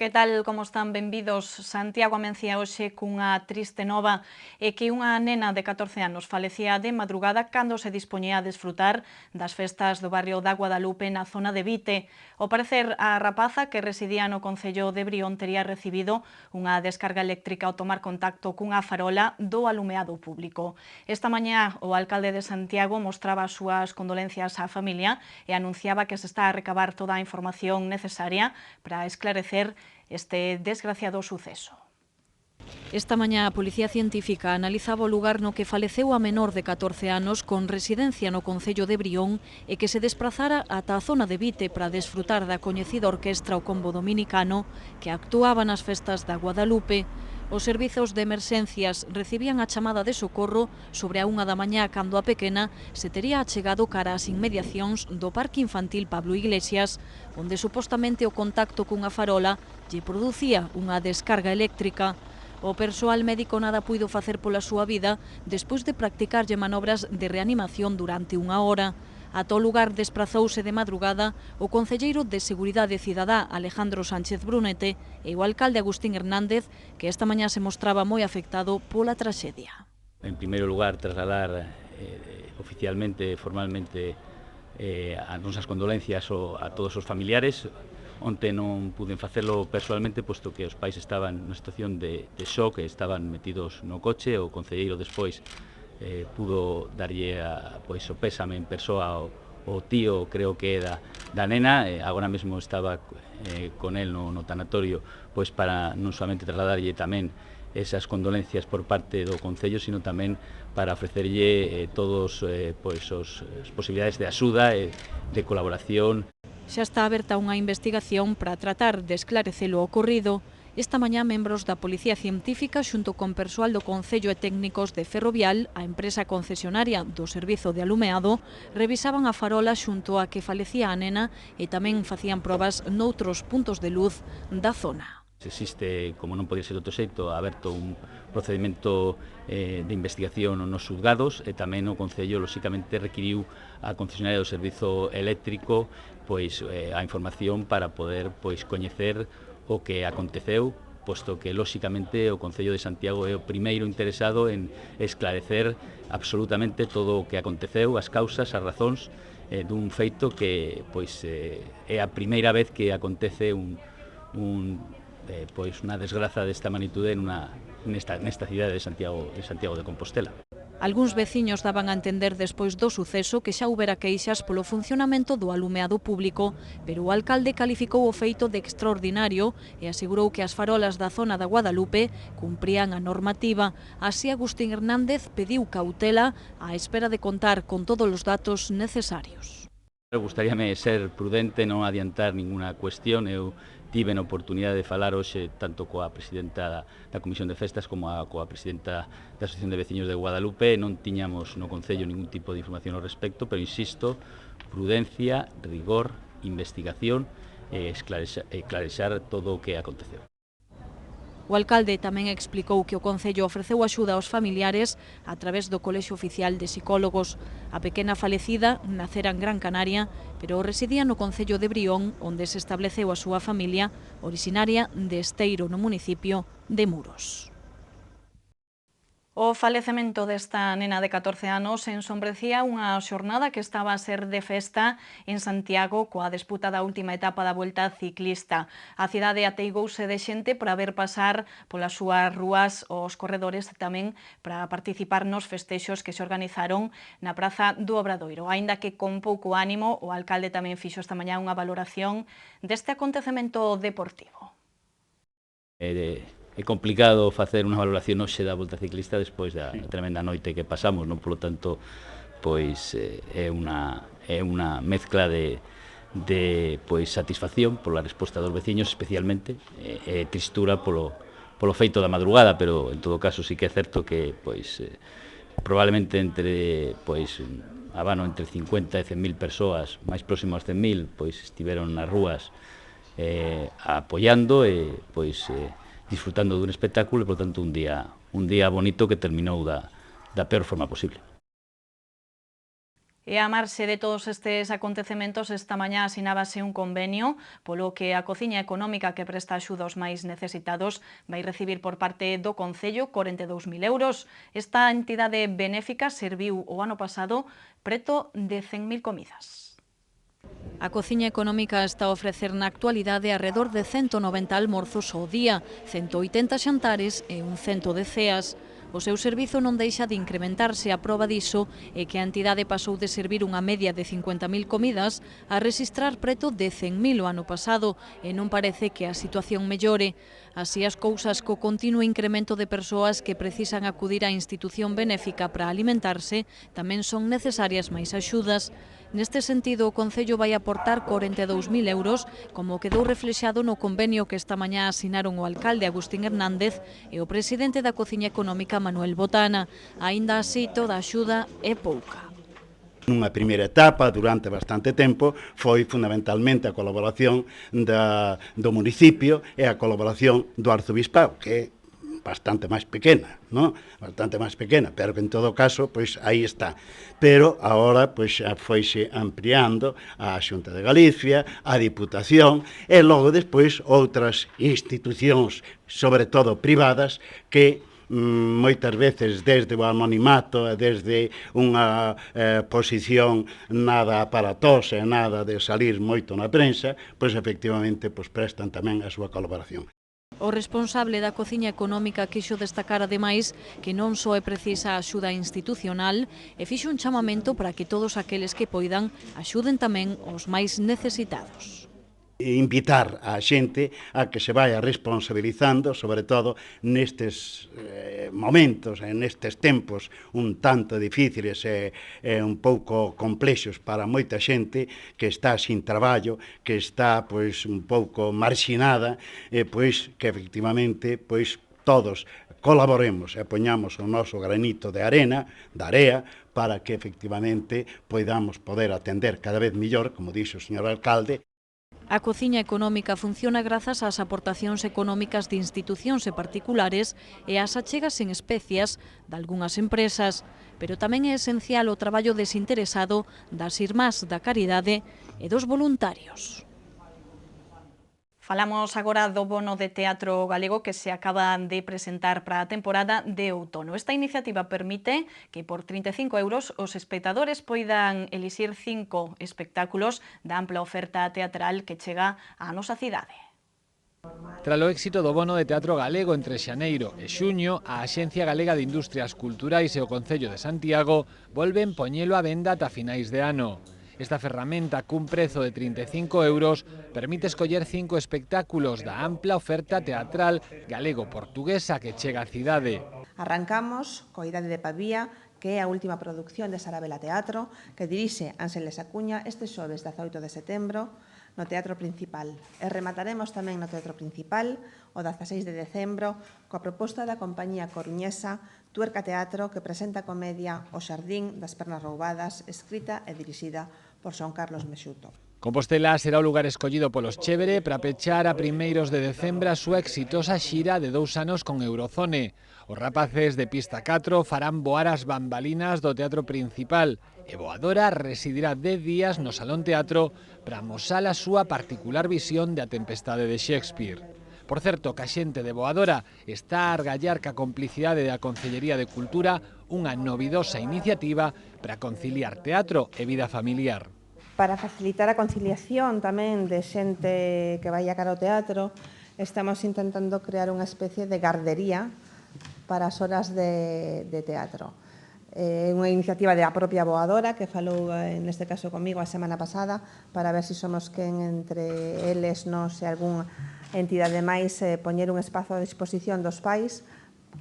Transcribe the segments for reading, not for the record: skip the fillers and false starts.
Que tal, como están? Benvidos. Santiago amencía hoxe cunha triste nova e que unha nena de 14 anos falecía de madrugada cando se dispoñía a desfrutar das festas do barrio da Guadalupe na zona de Vite. Ao parecer, a rapaza que residía no concello de Brión tería recibido unha descarga eléctrica ao tomar contacto cunha farola do alumeado público. Esta mañá, o alcalde de Santiago mostraba as súas condolencias á familia e anunciaba que se está a recabar toda a información necesaria para esclarecer este desgraciado suceso. Esta mañá a Policía Científica analizaba o lugar no que faleceu a menor de 14 anos con residencia no concello de Brión e que se desplazara ata a zona de Vite para desfrutar da coñecida orquestra o Combo Dominicano que actuaba nas festas da Guadalupe. Os servizos de emerxencias recibían a chamada de socorro sobre a 1 da mañá cando a pequena se tería achegado cara ás inmediacións do Parque Infantil Pablo Iglesias, onde supostamente o contacto cunha farola lle producía unha descarga eléctrica. O persoal médico nada puido facer pola súa vida despois de practicarlle manobras de reanimación durante 1 hora. Ata o lugar desprazouse de madrugada o concelleiro de Seguridade Cidadá Alejandro Sánchez Brunete e o alcalde Agustín Hernández, que esta mañá se mostraba moi afectado pola traxedia. En primeiro lugar, trasladar oficialmente, formalmente, as nosas condolencias a todos os familiares. Onte non puden facelo persoalmente, posto que os pais estaban na situación de shock, estaban metidos no coche. O concelleiro despois pudo darlle o pésame en persoa o tío, creo que é da nena. Agora mesmo estaba con el no tanatorio, pois para non somente trasladarlle tamén esas condolencias por parte do Concello, sino tamén para ofrecerlle todos as posibilidades de axuda e de colaboración. Xa está aberta unha investigación para tratar de esclarecer o ocorrido. Esta mañá, membros da Policía Científica xunto con persoal do Concello e técnicos de Ferrovial, a empresa concesionaria do servizo de alumeado, revisaban a farola xunto a que falecía a nena e tamén facían probas noutros puntos de luz da zona. Existe, como non podía ser de outro xeito, aberto un procedimento de investigación nos xulgados, e tamén o Concello, lóxicamente, requiriu a concesionaria do servizo eléctrico a información para poder coñecer o que aconteceu, posto que, lóxicamente, o Concello de Santiago é o primeiro interesado en esclarecer absolutamente todo o que aconteceu, as causas, as razóns dun feito que é a primeira vez que acontece unha desgraza desta magnitude nesta cidade de Santiago de Compostela. Algúns veciños daban a entender despois do suceso que xa houbera queixas polo funcionamento do alumeado público, pero o alcalde calificou o feito de extraordinario e asegurou que as farolas da zona da Guadalupe cumprían a normativa. Así, Agustín Hernández pediu cautela á espera de contar con todos os datos necesarios. Gustaríame ser prudente, non adiantar ninguna cuestión. Eu tive a oportunidade de falar hoxe tanto coa presidenta da Comisión de Festas como coa presidenta da Asociación de Veciños de Guadalupe. Non tiñamos no Concello ningún tipo de información ao respecto, pero insisto, prudencia, rigor, investigación e esclarexar todo o que aconteceu. O alcalde tamén explicou que o Concello ofreceu axuda aos familiares a través do Colexio Oficial de Psicólogos. A pequena falecida nacera en Gran Canaria, pero residía no Concello de Brión, onde se estableceu a súa familia, orixinaria de Esteiro, no municipio de Muros. O falecemento desta nena de 14 anos ensombrecía unha xornada que estaba a ser de festa en Santiago coa disputa da última etapa da Volta Ciclista. A cidade ateigouse de xente para ver pasar polas súas rúas os corredores e tamén para participar nos festexos que se organizaron na Praza do Obradoiro. Aínda que con pouco ánimo, o alcalde tamén fixo esta mañá unha valoración deste acontecemento deportivo. É complicado facer unha valoración hoxe da Volta Ciclista despois da tremenda noite que pasamos, non? Polo tanto, é unha mezcla de satisfacción pola resposta dos veciños, especialmente, e tristura polo feito da madrugada, pero en todo caso sí que é certo que probablemente entre 50 e 100.000 persoas, máis próximo ás 100.000, estiveron nas rúas apoiando e disfrutando dun espectáculo, e, por tanto, un día bonito que terminou da peor forma posible. E a marxe de todos estes acontecementos, esta mañá asinábase un convenio polo que a Cociña Económica que presta axuda aos máis necesitados vai recibir por parte do Concello 42.000 euros. Esta entidade benéfica serviu o ano pasado preto de 100.000 comidas. A Cociña Económica está a ofrecer na actualidade arredor de 190 almorzos ao día, 180 xantares e un 100 de ceas. O seu servizo non deixa de incrementarse. A proba diso é que a entidade pasou de servir unha media de 50.000 comidas a registrar preto de 100.000 o ano pasado e non parece que a situación mellore. Así as cousas, co continuo incremento de persoas que precisan acudir á institución benéfica para alimentarse, tamén son necesarias máis axudas. Neste sentido, o Concello vai aportar 42.000 euros, como quedou reflexado no convenio que esta mañá asinaron o alcalde Agustín Hernández e o presidente da Cociña Económica Manuel Botana. Aínda así, toda a axuda é pouca. Nunha primeira etapa, durante bastante tempo, foi fundamentalmente a colaboración do municipio e a colaboración do arzobispado, que é bastante máis pequena, ¿no? Bastante máis pequena, pero que en todo caso, pois aí está. Pero agora, pois, foise ampliando a Xunta de Galicia, a Diputación e logo despois outras institucións, sobre todo privadas, que moitas veces desde o anonimato e desde unha posición nada aparatosa e nada de salir moito na prensa, pois efectivamente pois prestan tamén a súa colaboración. O responsable da Cociña Económica quixo destacar ademais que non só é precisa a axuda institucional e fixo un chamamento para que todos aqueles que poidan axuden tamén os máis necesitados. Invitar a xente a que se vaya responsabilizando, sobre todo nestes momentos, nestes tempos un tanto difíciles e un pouco complexos para moita xente que está sin traballo, que está pois un pouco marxinada, pois que efectivamente pois todos colaboremos e poñamos o noso granito de arena, da area, para que efectivamente poidamos poder atender cada vez mellor, como dixo o señor alcalde. A Cociña Económica funciona grazas ás aportacións económicas de institucións e particulares e ás achegas en especias de algunhas empresas, pero tamén é esencial o traballo desinteresado das irmás da caridade e dos voluntarios. Falamos agora do bono de teatro galego que se acaba de presentar para a temporada de outono. Esta iniciativa permite que por 35 euros os espectadores poidan elixir 5 espectáculos da ampla oferta teatral que chega á nosa cidade. Tras o éxito do bono de teatro galego entre xaneiro e xuño, a Axencia Galega de Industrias Culturais e o Concello de Santiago volven poñelo á venda ata finais de ano. Esta ferramenta, cun prezo de 35 euros, permite escoller 5 espectáculos da ampla oferta teatral galego-portuguesa que chega á cidade. Arrancamos coa Idade de Pavía, que é a última produción de Sarabela Teatro, que dirixe Ángeles Acuña este xoves 18 de setembro no Teatro Principal. E remataremos tamén no Teatro Principal o 16 de decembro coa proposta da compañía coruñesa Tuerca Teatro, que presenta a comedia O Xardín das Pernas Roubadas, escrita e dirixida por Son Carlos Mexuto. Compostela será o lugar escollido polos Chévere para pechar a primeiros de decembro a súa exitosa xira de 2 anos con Eurozone. Os rapaces de Pista 4 farán voar as bambalinas do Teatro Principal e Boadora residirá 10 días no Salón Teatro para amosar a súa particular visión de A Tempestade de Shakespeare. Por certo, que a xente de Boadora está a argallar ca complicidade da Concellería de Cultura unha novidosa iniciativa para conciliar teatro e vida familiar. Para facilitar a conciliación tamén de xente que vai a cara ao teatro, estamos intentando crear unha especie de gardería para as horas de teatro. É unha iniciativa da propia Boadora, que falou neste caso comigo a semana pasada, para ver se somos quen entre eles, nos e algunha entidade máis, poñer un espazo a disposición dos pais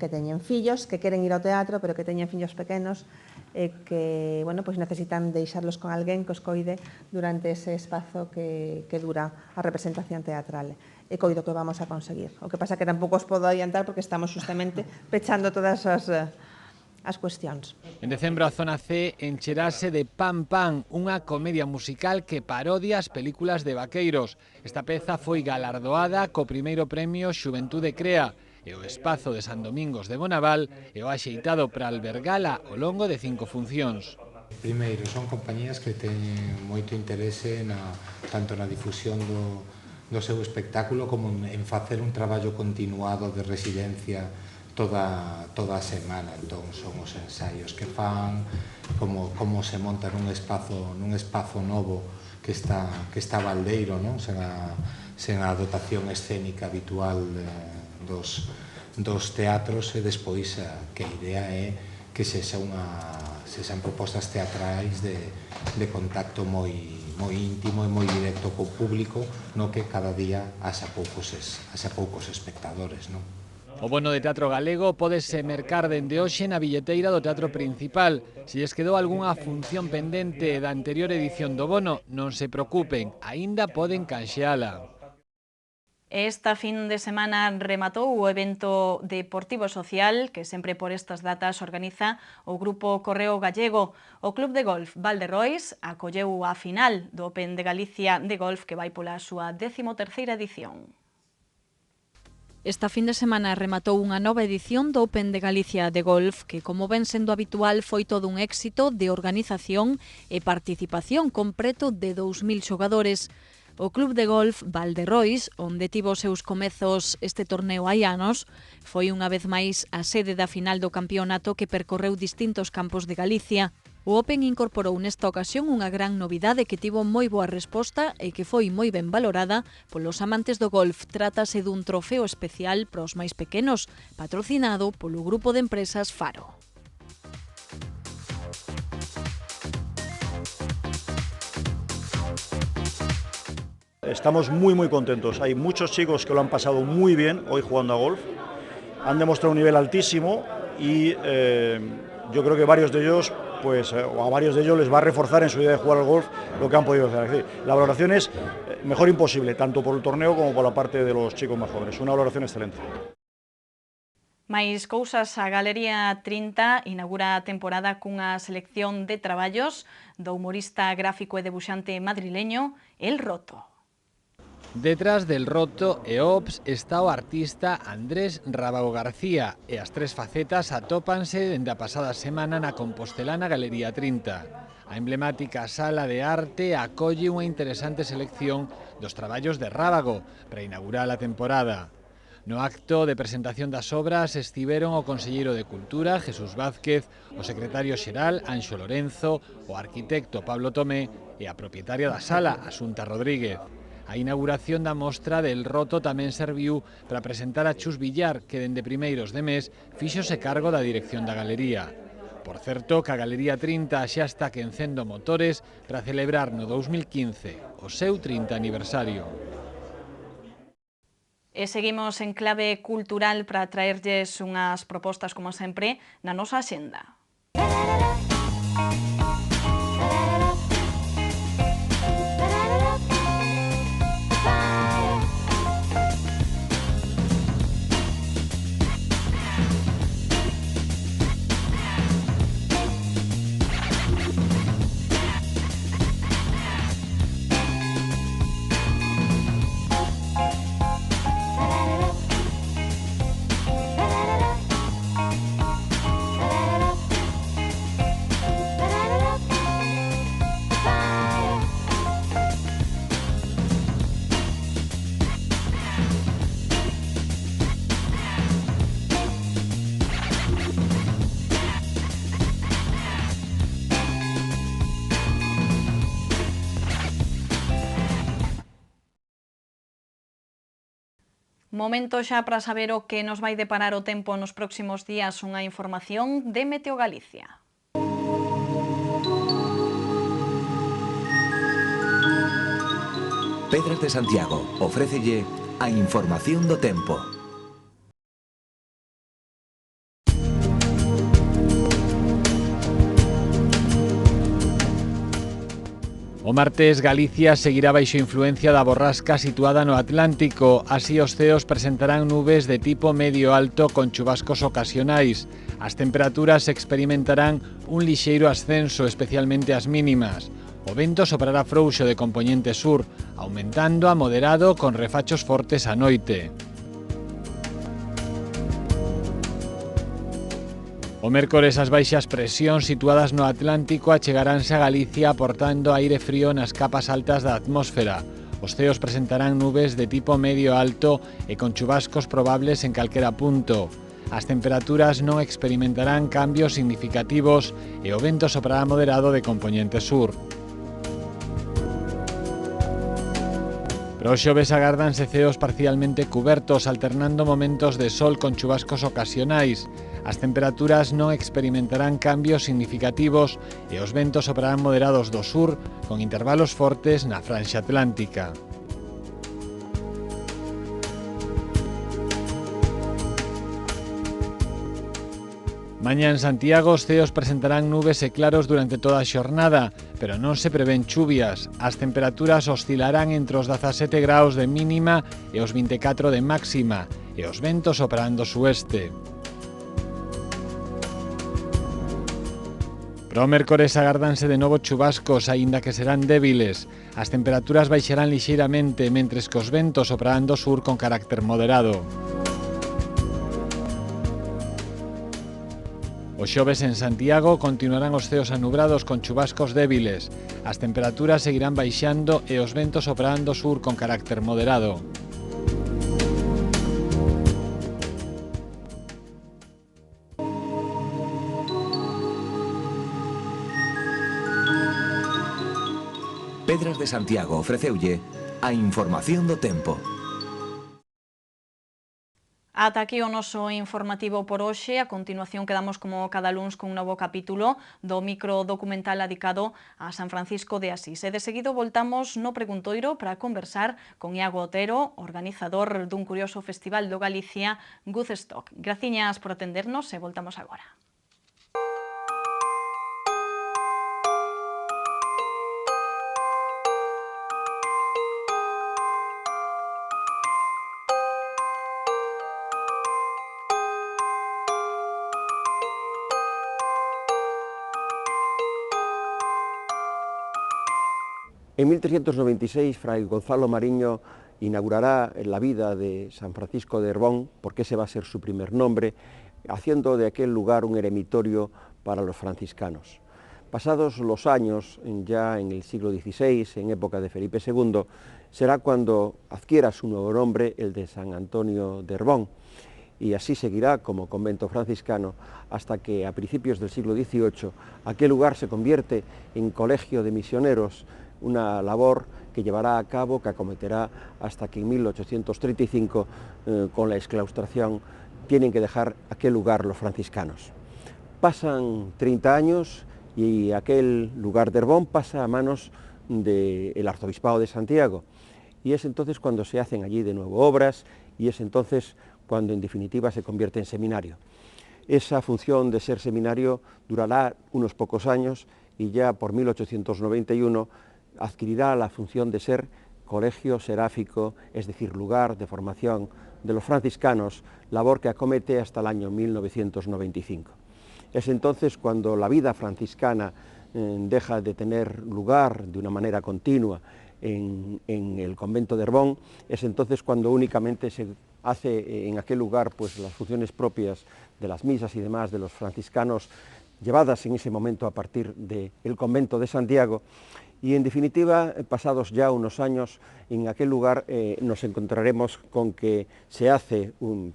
que teñen fillos, que queren ir ao teatro, pero que teñen fillos pequenos e que, bueno, pois necesitan deixarlos con alguén que os coide durante ese espazo que dura a representación teatral. E coido que vamos a conseguir. O que pasa que tampouco os podo adiantar porque estamos justamente pechando todas as cuestións. En decembro a Zona C encherase de Pam Pam, unha comedia musical que parodia as películas de vaqueiros. Esta peza foi galardoada co primeiro premio Xuventude Crea e o espazo de San Domingos de Bonaval e o axeitado para albergala ao longo de 5 funcións. Primeiro, son compañías que teñen moito interese tanto na difusión do seu espectáculo como en facer un traballo continuado de residencia toda a semana. Entón, son os ensaios que fan, como se monta nun espazo novo que está baldeiro, non? Sen a dotación escénica habitual dos teatros, e despois que a idea é que sexan propostas teatrais de contacto moi íntimo e moi directo co público, no que cada día haxa poucos espectadores, non? O bono de teatro galego pódese mercar dende hoxe na billeteira do Teatro Principal. Se lles quedou algunha función pendente da anterior edición do bono, non se preocupen, aínda poden canxeala. Esta fin de semana rematou o evento deportivo social que sempre por estas datas organiza o Grupo Correo Gallego. O Club de Golf Valderrois acolleu a final do Open de Galicia de Golf que vai pola súa 13ª edición. Esta fin de semana rematou unha nova edición do Open de Galicia de Golf que, como ven sendo habitual, foi todo un éxito de organización e participación con preto de 2.000 xogadores. O Club de Golf Valderrois, onde tivo os seus comezos este torneo hai anos, foi unha vez máis a sede da final do campeonato que percorreu distintos campos de Galicia. O Open incorporou nesta ocasión unha gran novidade que tivo moi boa resposta e que foi moi ben valorada polos amantes do golf. Trátase dun trofeo especial para os máis pequenos, patrocinado polo grupo de empresas Faro. Estamos muy contentos. Hay muchos chicos que lo han pasado muy bien hoy jugando a golf. Han demostrado un nivel altísimo y yo creo que varios de ellos, o a varios de ellos les va a reforzar en su idea de jugar al golf lo que han podido hacer. Es decir, la valoración es mejor imposible, tanto por el torneo como por la parte de los chicos más jóvenes. Una valoración excelente. Máis cousas, a Galería 30 inaugura a temporada cunha selección de traballos do humorista gráfico e debuxante madrileño El Roto. Detrás del Roto e Ops está o artista Andrés Rábago García e as tres facetas atópanse dende a pasada semana na compostelana Galería 30. A emblemática sala de arte acolle unha interesante selección dos traballos de Rábago para inaugurar a temporada. No acto de presentación das obras estiveron o conselleiro de Cultura, Jesús Vázquez, o secretario xeral, Anxo Lorenzo, o arquitecto Pablo Tomé e a propietaria da sala, Asunta Rodríguez. A inauguración da mostra del Roto tamén serviu para presentar a Chus Villar, que dende primeiros de mes fíxose cargo da dirección da galería. Por certo, que a Galería 30 xa está quencendo motores para celebrar no 2015 o seu 30 aniversario. E seguimos en clave cultural para traerlles unhas propostas, como sempre, na nosa axenda. Momento xa para saber o que nos vai deparar o tempo nos próximos días, unha información de Meteo Galicia. Pedras de Santiago ofrécelle a información do tempo. O martes, Galicia seguirá baixo influencia da borrasca situada no Atlántico. Así, os ceos presentarán nubes de tipo medio-alto con chubascos ocasionais. As temperaturas experimentarán un lixeiro ascenso, especialmente as mínimas. O vento soprará frouxo de compoñente sur, aumentando a moderado con refachos fortes á noite. O mércores as baixas presións situadas no Atlántico achegaránse a Galicia aportando aire frío nas capas altas da atmósfera. Os ceos presentarán nubes de tipo medio alto e con chubascos probables en calquera punto. As temperaturas non experimentarán cambios significativos e o vento soprará moderado de compoñente sur. Para o xoves agárdanse ceos parcialmente cubertos, alternando momentos de sol con chubascos ocasionais. As temperaturas non experimentarán cambios significativos e os ventos soprarán moderados do sur, con intervalos fortes na franxa atlántica. Mañá en Santiago os ceos presentarán nubes e claros durante toda a xornada, pero non se prevén chuvias. As temperaturas oscilarán entre os 17 graus de mínima e os 24 de máxima, e os ventos soprarán do sueste. Para o mércores agárdanse de novo chubascos, aínda que serán débiles. As temperaturas baixarán lixeiramente, mentres que os ventos soprarán do sur con carácter moderado. O xoves en Santiago continuarán os ceos anubrados con chubascos débiles. As temperaturas seguirán baixando e os ventos soprarán do sur con carácter moderado. Pedras de Santiago ofreceulle a información do tempo. Ata aquí o noso informativo por hoxe. A continuación quedamos como cada luns con un novo capítulo do microdocumental dedicado a San Francisco de Asís. E de seguido voltamos no Preguntoiro para conversar con Iago Otero, organizador dun curioso festival do Galicia, Woodstock. Graciñas por atendernos e voltamos agora. En 1396, Fray Gonzalo Mariño inaugurará la vida de San Francisco de Herbón, porque ese va a ser su primer nombre, haciendo de aquel lugar un eremitorio para los franciscanos. Pasados los años, ya en el siglo XVI, en época de Felipe II, será cuando adquiera su nuevo nombre, el de San Antonio de Herbón, y así seguirá como convento franciscano hasta que a principios del siglo XVIII aquel lugar se convierte en colegio de misioneros, una labor que llevará a cabo, que acometerá hasta que en 1835, con la exclaustración, tienen que dejar aquel lugar los franciscanos. Pasan 30 años y aquel lugar de Herbón pasa a manos del arzobispado de Santiago, y es entonces cuando se hacen allí de nuevo obras, y es entonces cuando en definitiva se convierte en seminario. Esa función de ser seminario durará unos pocos años y ya por 1891 adquirirá la función de ser colegio seráfico, es decir, lugar de formación de los franciscanos, labor que acomete hasta el año 1995. Es entonces cuando la vida franciscana deja de tener lugar de una manera continua en el convento de Herbón, es entonces cuando únicamente se hace en aquel lugar pues las funciones propias de las misas y demás de los franciscanos, llevadas en ese momento a partir del convento de Santiago. Y en definitiva, pasados ya unos años, en aquel lugar nos encontraremos con que se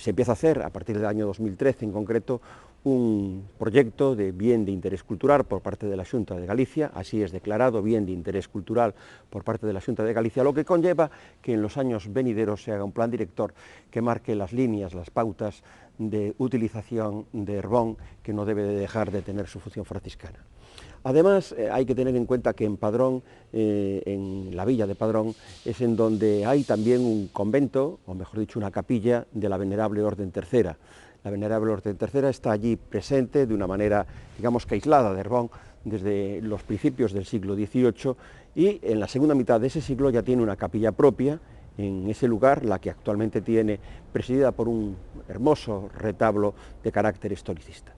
empieza a hacer, a partir del año 2013 en concreto, un proyecto de bien de interés cultural por parte de la Xunta de Galicia, así es declarado bien de interés cultural por parte de la Xunta de Galicia, lo que conlleva que en los años venideros se haga un plan director que marque las líneas, las pautas de utilización de Herbón, que no debe de dejar de tener su función franciscana. Además, hay que tener en cuenta que en Padrón, en la villa de Padrón, es en donde hay también un convento, o mejor dicho, una capilla de la Venerable Orden Tercera. La Venerable Orden Tercera está allí presente de una manera, digamos que aislada de Herbón, desde los principios del siglo XVIII, y en la segunda mitad de ese siglo ya tiene una capilla propia en ese lugar, la que actualmente tiene, presidida por un hermoso retablo de carácter historicista.